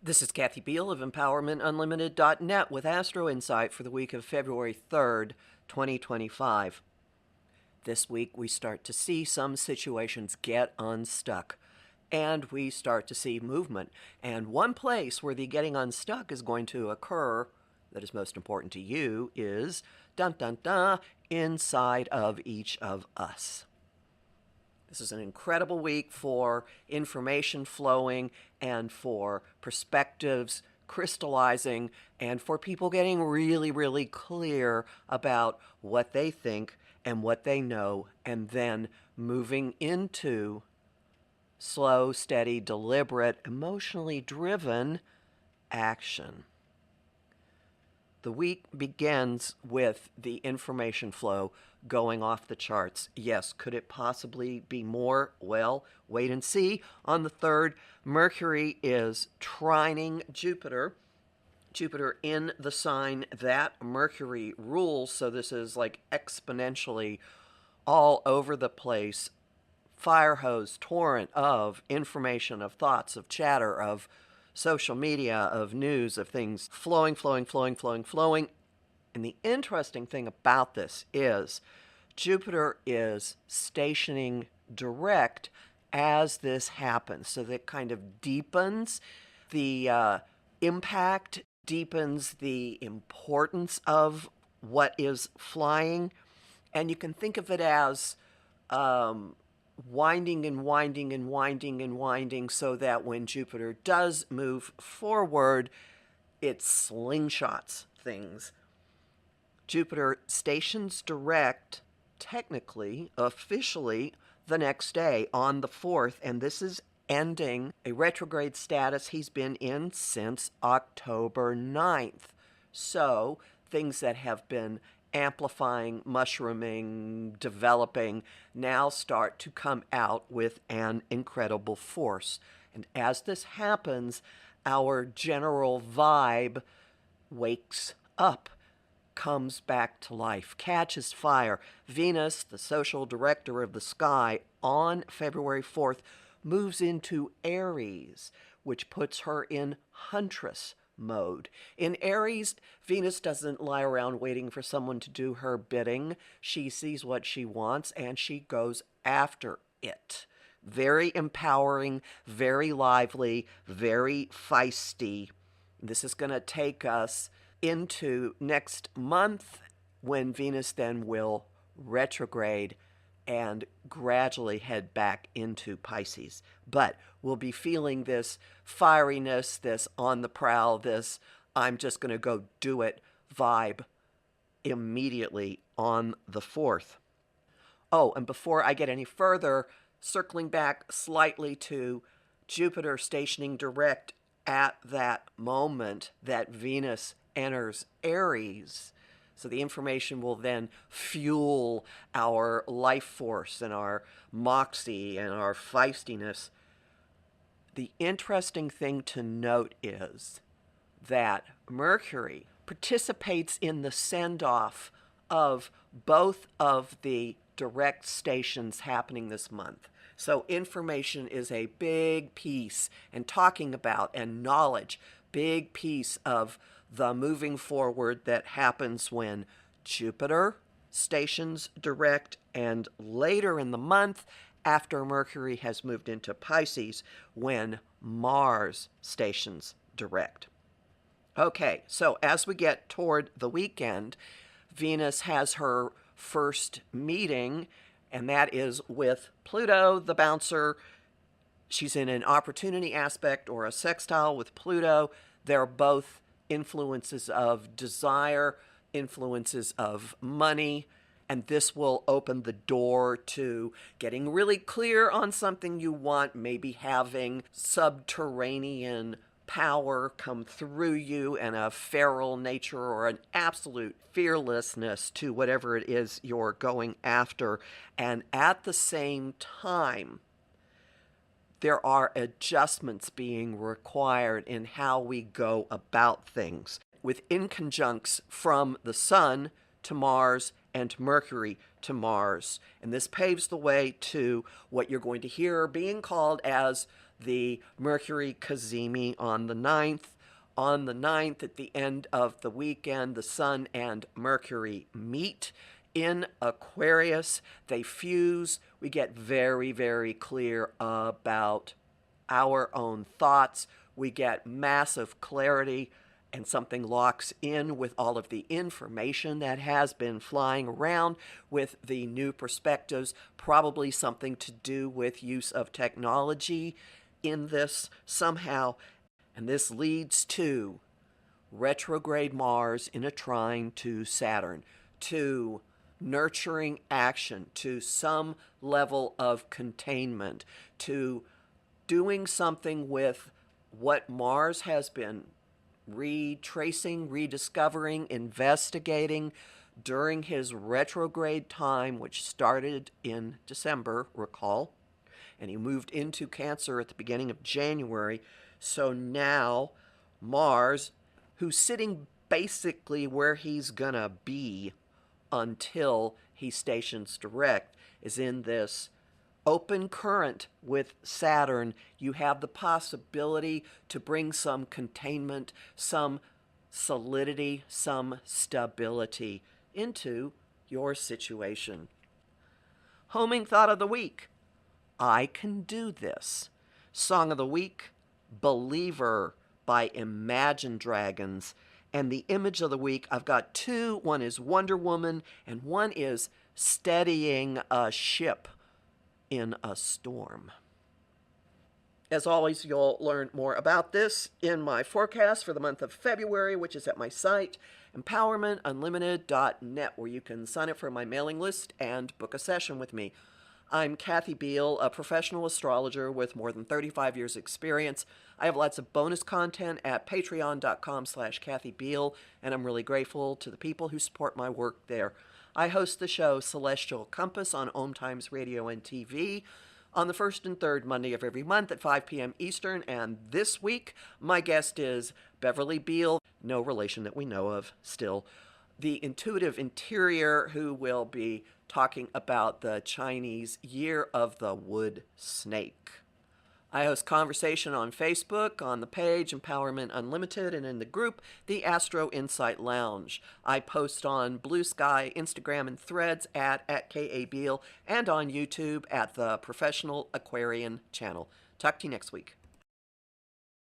This is Kathy Biehl of EmpowermentUnlimited.net with Astro-Insight for the week of February 3rd, 2025. This week we start to see some situations get unstuck, and we start to see movement. And one place where the getting unstuck is going to occur that is most important to you is, dun dun dun, inside of each of us. This is an incredible week for information flowing and for perspectives crystallizing and for people getting really, really clear about what they think and what they know, and then moving into slow, steady, deliberate, emotionally driven action. The week begins with the information flow going off the charts. Yes, could it possibly be more? Well, wait and see. On the 3rd, Mercury is trining Jupiter. Jupiter in the sign that Mercury rules, so this is like exponentially all over the place. Fire hose torrent of information, of thoughts, of chatter, of social media, of news, of things flowing. And the interesting thing about this is Jupiter is stationing direct as this happens. So that kind of deepens the impact, deepens the importance of what is flying. And you can think of it as winding so that when Jupiter does move forward, it slingshots things. Jupiter stations direct, technically, officially, the next day on the 4th, and this is ending a retrograde status he's been in since October 9th. So things that have been amplifying, mushrooming, developing, now start to come out with an incredible force. And as this happens, our general vibe wakes up, comes back to life, catches fire. Venus, the social director of the sky, on February 4th, moves into Aries, which puts her in huntress mode. In Aries, Venus doesn't lie around waiting for someone to do her bidding. She sees what she wants and she goes after it. Very empowering, very lively, very feisty. This is going to take us into next month, when Venus then will retrograde and gradually head back into Pisces. But we'll be feeling this fieriness, this on the prowl, this I'm just going to go do it vibe immediately on the 4th. Oh, and before I get any further, circling back slightly to Jupiter stationing direct at that moment that Venus enters Aries. So the information will then fuel our life force and our moxie and our feistiness. The interesting thing to note is that Mercury participates in the send-off of both of the direct stations happening this month. So information is a big piece, and talking about and knowledge, big piece of the moving forward that happens when Jupiter stations direct, and later in the month, after Mercury has moved into Pisces, when Mars stations direct. Okay, so as we get toward the weekend, Venus has her first meeting, and that is with Pluto, the bouncer. She's in an opportunity aspect or a sextile with Pluto. They're both influences of desire, influences of money, and this will open the door to getting really clear on something you want, maybe having subterranean power come through you and a feral nature or an absolute fearlessness to whatever it is you're going after. And at the same time, there are adjustments being required in how we go about things, with inconjuncts from the Sun to Mars and Mercury to Mars. And this paves the way to what you're going to hear being called as the Mercury kazimi on the 9th. On the 9th, at the end of the weekend, the Sun and Mercury meet in Aquarius. They fuse. We get very, very clear about our own thoughts. We get massive clarity, and something locks in with all of the information that has been flying around with the new perspectives, probably something to do with use of technology in this somehow. And this leads to retrograde Mars in a trine to Saturn, to nurturing action, to some level of containment, to doing something with what Mars has been retracing, rediscovering, investigating during his retrograde time, which started in December, recall, and he moved into Cancer at the beginning of January. So now Mars, who's sitting basically where he's gonna be until he stations direct, is in this open current with Saturn. You have the possibility to bring some containment, some solidity, some stability into your situation. Homing thought of the week: I can do this. Song of the week: Believer by Imagine Dragons. And the image of the week, I've got two. One is Wonder Woman, and one is steadying a ship in a storm. As always, you'll learn more about this in my forecast for the month of February, which is at my site, empowermentunlimited.net, where you can sign up for my mailing list and book a session with me. I'm Kathy Biehl, a professional astrologer with more than 35 years experience. I have lots of bonus content at patreon.com/Kathy Biehl, and I'm really grateful to the people who support my work there. I host the show Celestial Compass on Om Times Radio and TV on the first and third Monday of every month at 5 p.m. Eastern, and this week my guest is Beverly Biehl, no relation that we know of still, the intuitive interior, who will be talking about the Chinese Year of the Wood Snake. I host conversation on Facebook, on the page Empowerment Unlimited, and in the group, the Astro-Insight Lounge. I post on Blue Sky, Instagram, and Threads at KA Biehl, and on YouTube at the Professional Aquarian channel. Talk to you next week.